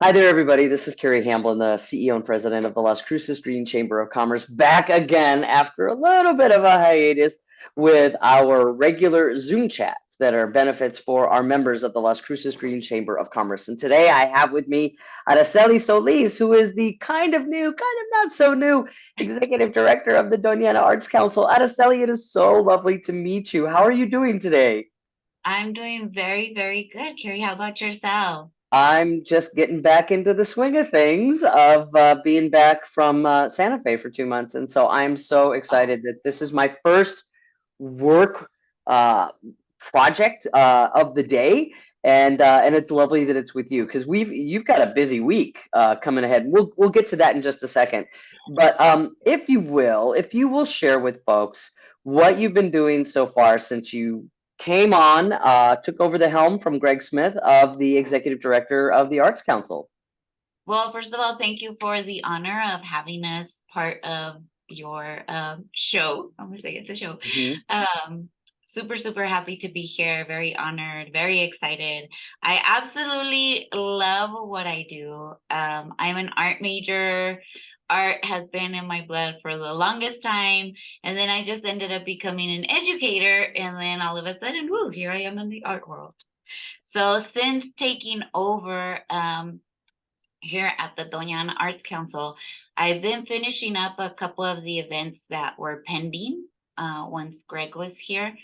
Hi there, everybody. This is Carrie Hamblen, the CEO and president of the Las Cruces Green Chamber of Commerce, back again after a little bit of a hiatus with our regular Zoom chats that are benefits for our members of the Las Cruces Green Chamber of Commerce. And today I have with me Araceli Solis, who is the kind of new, kind of not so new executive director of the Dona Ana Arts Council. Araceli, it is so lovely to meet you. How are you doing today? I'm doing very, very good. Carrie, how about yourself? I'm just getting back into the swing of things of being back from Santa Fe for 2 months. And so I'm so Oh, excited that this is my first work uh, project of the day. And it's lovely that it's with you because you've got a busy week coming ahead. We'll get to that in just a second. But if you will share with folks what you've been doing so far since you came on, took over the helm from Greg Smith of the executive director of the Arts Council. well, first of all, thank you for the honor of having us part of your show. I'm gonna say it's a show. Mhm. Um, super happy to be here. Very honored, very excited. I absolutely love what I do. I'm an art major. Art has been in my blood for the longest time. And then I just ended up becoming an educator. And then all of a sudden, whoo, here I am in the art world. So since taking over here at the Dona Ana Arts Council, I've been finishing up a couple of the events that were pending once Greg was here.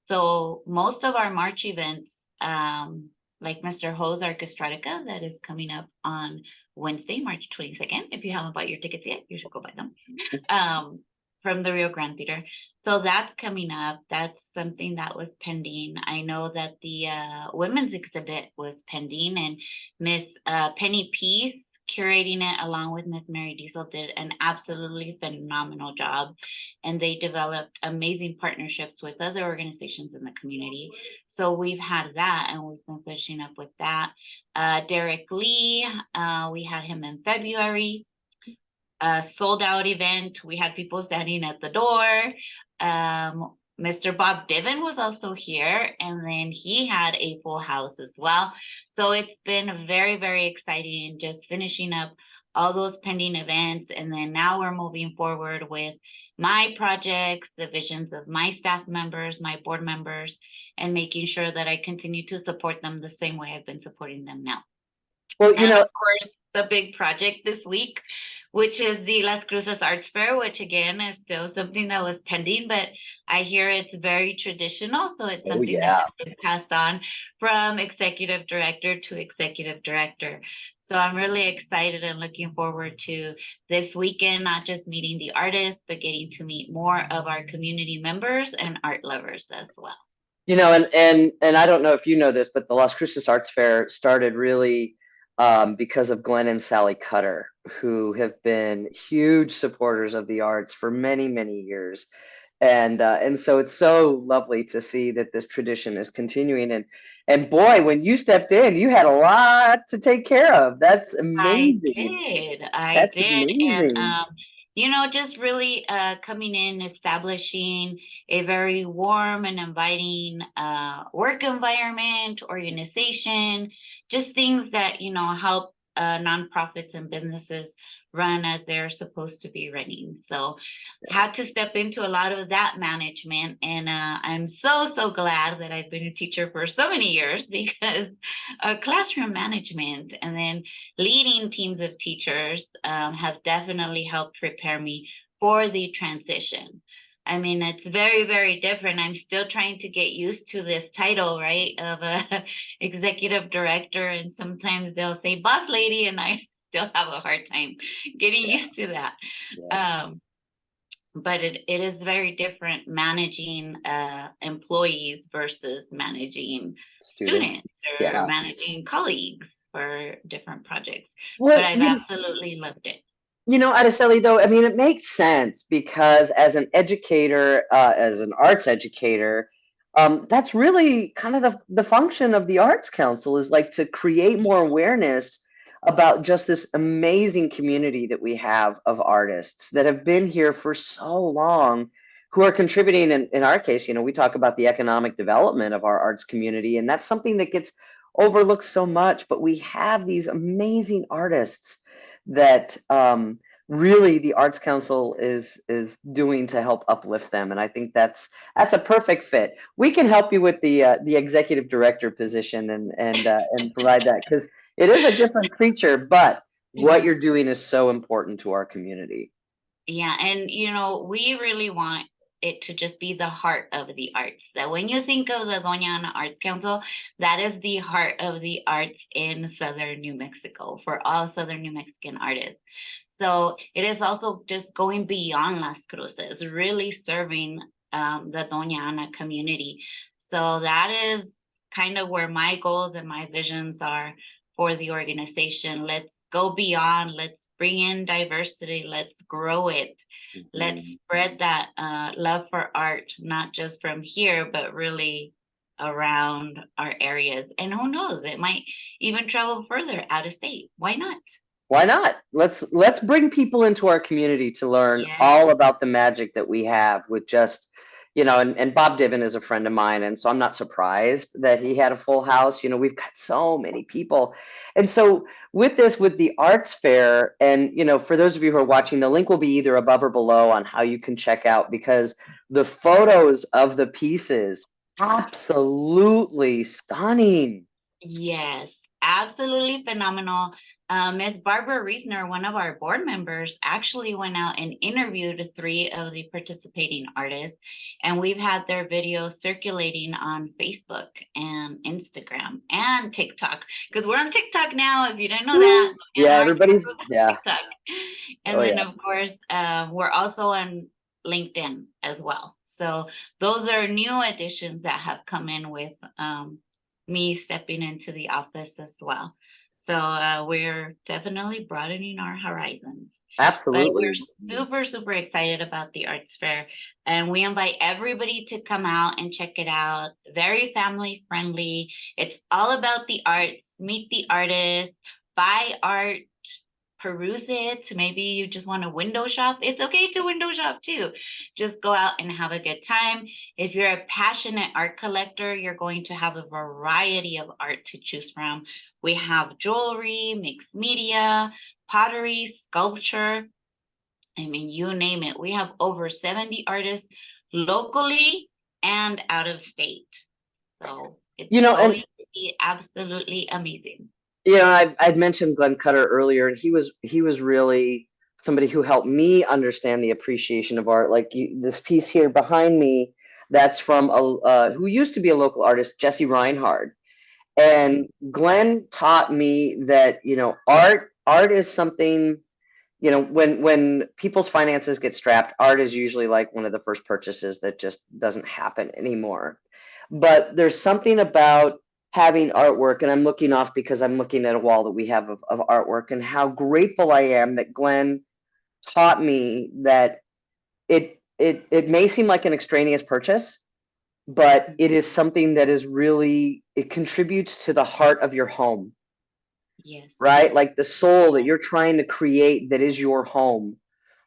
So most of our March events, like Mr. Ho's Orchestratica, that is coming up on Wednesday, March 22nd. If you haven't bought your tickets yet, you should go buy them. Um, from the Rio Grande Theater. So that's coming up. That's something that was pending. I know that the women's exhibit was pending, and Miss Penny Peace curating it along with Miss Mary Diesel did an absolutely phenomenal job, and they developed amazing partnerships with other organizations in the community. So we've had that, and we've been finishing up with that. Derek Lee, we had him in February, a sold out event. We had people standing at the door. Mr. Bob Divin was also here, and then he had a full house as well. So it's been very, very exciting just finishing up all those pending events. And then now we're moving forward with my projects, the visions of my staff members, my board members, and making sure that I continue to support them the same way I've been supporting them now. Well, And of course, the big project this week, which is the Las Cruces Arts Fair, which again is still something that was pending, but I hear it's very traditional. So it's oh something that yeah. has been passed on from executive director to executive director. So I'm really excited and looking forward to this weekend, not just meeting the artists, but getting to meet more of our community members and art lovers as well. And I don't know if you know this, but the Las Cruces Arts Fair started really because of Glenn and Sally Cutter, who have been huge supporters of the arts for many, many years. And so it's so lovely to see that this tradition is continuing. And boy, when you stepped in, you had a lot to take care of. That's I amazing. did. I That's did. And amazing. just really coming in, establishing a very warm and inviting work environment, organization, just things that, help nonprofits and businesses run as they're supposed to be running. So had to step into a lot of that management. And I'm so glad that I've been a teacher for so many years because classroom management and then leading teams of teachers have definitely helped prepare me for the transition. I mean, it's very, very different. I'm still trying to get used to this title, right, of a executive director, and sometimes they'll say boss lady, and I still have a hard time getting Yeah, used to that. yeah. Um, but it is very different managing employees versus managing Students. students or Yeah. managing colleagues for different projects. But Well, I've absolutely loved it. Araceli, though, I mean, it makes sense because as an educator, as an arts educator, that's really kind of the function of the Arts Council is like to create more awareness about just this amazing community that we have of artists that have been here for so long, who are contributing. In our case, we talk about the economic development of our arts community, and that's something that gets overlooked so much, but we have these amazing artists that really the Arts Council is doing to help uplift them, and I think that's a perfect fit. We can help you with the executive director position and provide that because it is a different creature, but what Yeah. you're doing is so important to our community. Yeah, and we really want it to just be the heart of the arts. That when you think of the Dona Ana Arts Council, that is the heart of the arts in Southern New Mexico for all Southern New Mexican artists. So it is also just going beyond Las Cruces, really serving the Dona Ana community. So that is kind of where my goals and my visions are for the organization. Let's go beyond, let's bring in diversity, let's grow it, let's Mhm. spread that love for art, not just from here, but really around our areas. And who knows, it might even travel further out of state. Why not? Why not? Let's bring people into our community to learn all Yes. about the magic that we have with just, and Bob Divin is a friend of mine, and so I'm not surprised that he had a full house. We've got so many people. And so with the arts fair, and for those of you who are watching, the link will be either above or below on how you can check out because the photos of the pieces absolutely stunning. Yes, absolutely phenomenal. Miss Barbara Reesner, one of our board members, actually went out and interviewed three of the participating artists, and we've had their videos circulating on Facebook and Instagram and TikTok because we're on TikTok now. If you didn't know Woo. that, and Yeah, our everybody's on yeah. TikTok, and Oh then yeah. of course we're also on LinkedIn as well. So those are new additions that have come in with me stepping into the office as well. So we're definitely broadening our horizons. But we're Absolutely. super, super excited about the arts fair. And we invite everybody to come out and check it out. Very family friendly. It's all about the arts. Meet the artists, buy art, peruse it. Maybe you just want to window shop. It's okay to window shop too. Just go out and have a good time. If you're a passionate art collector, you're going to have a variety of art to choose from. We have jewelry, mixed media, pottery, sculpture. I mean, you name it. We have over 70 artists locally and out of state. So it's And going to be absolutely amazing. I'd mentioned Glenn Cutter earlier, and he was really somebody who helped me understand the appreciation of art. Like this piece here behind me, that's from a who used to be a local artist, Jesse Reinhard. And Glenn taught me that, art is something, when people's finances get strapped, art is usually like one of the first purchases that just doesn't happen anymore. But there's something about having artwork, and I'm looking off because I'm looking at a wall that we have of artwork, and how grateful I am that Glenn taught me that it may seem like an extraneous purchase, but it is something that is really, it contributes to the heart of your home, Yes. right? Like the soul that you're trying to create that is your home.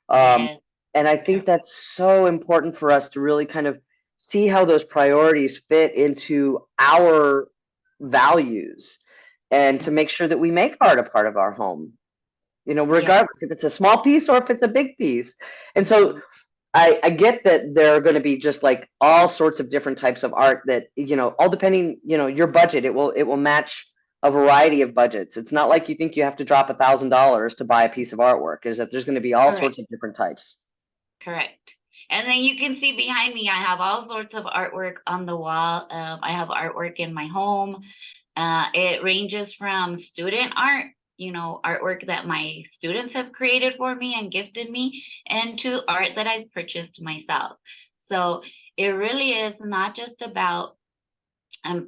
Um, Yes. and I think that's so important for us to really kind of see how those priorities fit into our values and to make sure that we make art a part of our home, Yes. regardless if it's a small piece or if it's a big piece. And so I get that there are going to be just like all sorts of different types of art that, all depending, your budget, it will match a variety of budgets. It's not like you think you have to drop $1,000 to buy a piece of artwork, is that there's going to be all Correct. sorts of different types. Correct. And then you can see behind me, I have all sorts of artwork on the wall. I have artwork in my home. It ranges from student art, artwork that my students have created for me and gifted me, and to art that I've purchased myself. So it really is not just about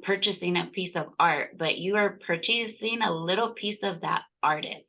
purchasing a piece of art, but you are purchasing a little piece of that artist,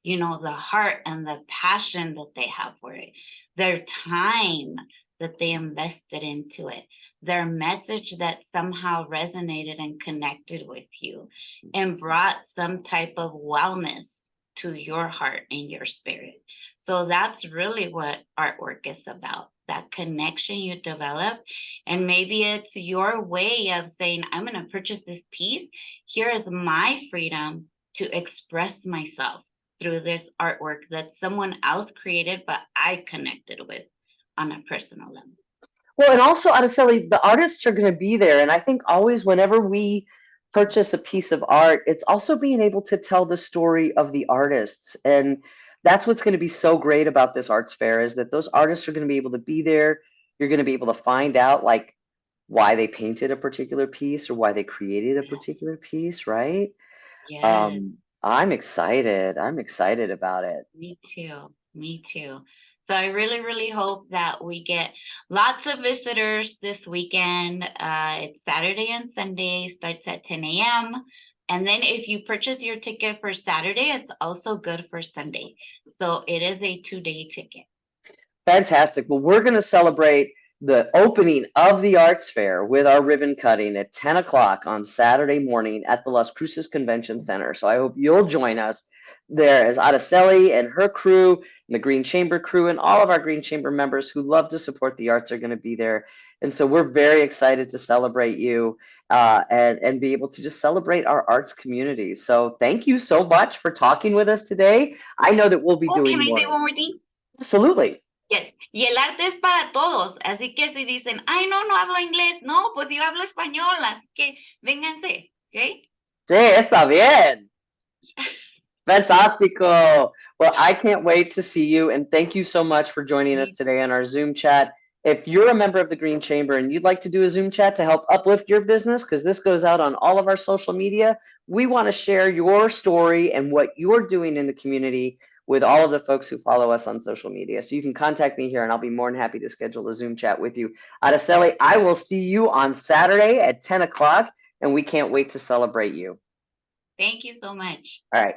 the heart and the passion that they have for it, their time that they invested into it, their message that somehow resonated and connected with you and brought some type of wellness to your heart and your spirit. So that's really what artwork is about. that connection you develop. And maybe it's your way of saying, I'm going to purchase this piece. Here is my freedom to express myself through this artwork that someone else created, but I connected with on a personal level. Well, and also, Araceli, the artists are going to be there. And I think always whenever we purchase a piece of art, it's also being able to tell the story of the artists. And that's what's going to be so great about this arts fair is that those artists are going to be able to be there. You're going to be able to find out like why they painted a particular piece or why they created a particular piece, right? Yes. I'm excited. I'm excited about it. Me too. Me too. So I really, really hope that we get lots of visitors this weekend. It's Saturday and Sunday, starts at 10 a.m. And then if you purchase your ticket for Saturday, it's also good for Sunday. So it is a 2-day ticket. Fantastic. Well, we're going to celebrate the opening of the arts fair with our ribbon cutting at 10 o'clock on Saturday morning at the Las Cruces Convention Center. So I hope you'll join us there as Araceli and her crew, and the Green Chamber crew, and all of our Green Chamber members who love to support the arts are going to be there. And so we're very excited to celebrate you and be able to just celebrate our arts community. So thank you so much for talking with us today. I know that we'll be doing can I more. say one more thing? Absolutely. Yes, y el arte es para todos, así que si dicen, ay, no, no hablo inglés, no, pues yo hablo español, así que vénganse, ¿ok? Sí, está bien. Fantastico. Well, I can't wait to see you, and thank you so much for joining us today on our Zoom chat. If you're a member of the Green Chamber and you'd like to do a Zoom chat to help uplift your business, because this goes out on all of our social media, we want to share your story and what you're doing in the community with all of the folks who follow us on social media. So you can contact me here and I'll be more than happy to schedule a Zoom chat with you. Araceli, I will see you on Saturday at 10 o'clock, and we can't wait to celebrate you. Thank you so much. All right.